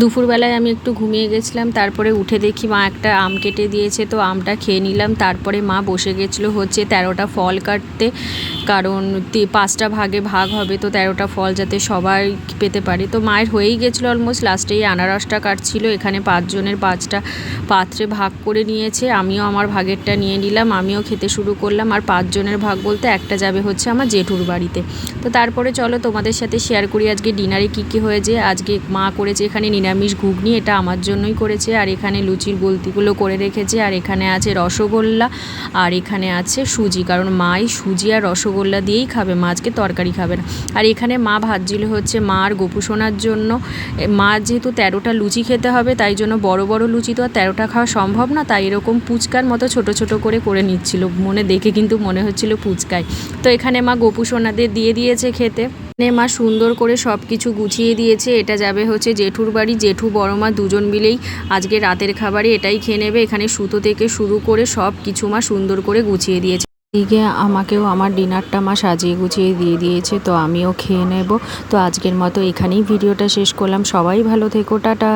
দুপুরবেলায় আমি একটু ঘুমিয়ে গেছিলাম, তারপরে উঠে দেখি মা একটা আম কেটে দিয়েছে, তো আমটা খেয়ে নিলাম। তারপরে মা বসে গেছিলো হচ্ছে 13টা ফল কাটতে, কারণ 5টা ভাগে ভাগ হবে, তো 13টা ফল যাতে সবাই পেতে পারে। তো মায়ের হয়েই গেছিলো অলমোস্ট, লাস্টে এই আনারসটা কাটছিল। এখানে 5 জনের 5টা পাত্রে ভাগ করে নিয়েছে, আমিও আমার ভাগেরটা নিয়ে নিলাম, আমিও খেতে শুরু করলাম। আর 5 জনের ভাগ বলতে একটা যাবে হচ্ছে আমার জেঠুর বাড়িতে। তো তারপরে চলো তোমাদের সাথে শেয়ার করি আজকে ডিনারে কী হয়েছে। আজকে মা করেছে এখানে নিরামিষ ঘুগনি, এটা আমার জন্যই করেছে। আর এখানে লুচির গলতিগুলো করে রেখেছে। আর এখানে আছে রসগোল্লা, আর এখানে আছে সুজি, কারণ মাই সুজি আর রসগোল্লা দিয়েই খাবে, মা আজকে তরকারি খাবে না। আর এখানে মা ভাজছিল হচ্ছে মা আর গোপু সোনার জন্য। মা যেহেতু 13টা লুচি খেতে হবে, তাই জন্য বড় বড় লুচি তো আর 13টা খাওয়া সম্ভব না, তাই এরকম পুচকার মতো ছোট ছোট করে নিচ্ছিল। মনে দেখে কিন্তু মনে হচ্ছিল পুচকায়। তো এখানে মা গোপু সোনাদের দিয়ে দিয়েছে খেতে। মা সুন্দর করে সব কিছু গুছিয়ে দিয়েছে। এটা যাবে হচ্ছে জেঠুর বাড়ি, জেঠু বড় মা দুজন মিলেই আজকে রাতের খাবারে এটাই খেয়ে নেবে। এখানে সুতো থেকে শুরু করে সব কিছু মা সুন্দর করে গুছিয়ে দিয়েছে। এদিকে আমাকেও আমার ডিনারটা মা সাজিয়ে গুছিয়ে দিয়ে দিয়েছে, তো আমিও খেয়ে নেব। তো আজকের মতো এখানেই ভিডিওটা শেষ করলাম। সবাই ভালো থেকো, টাটা।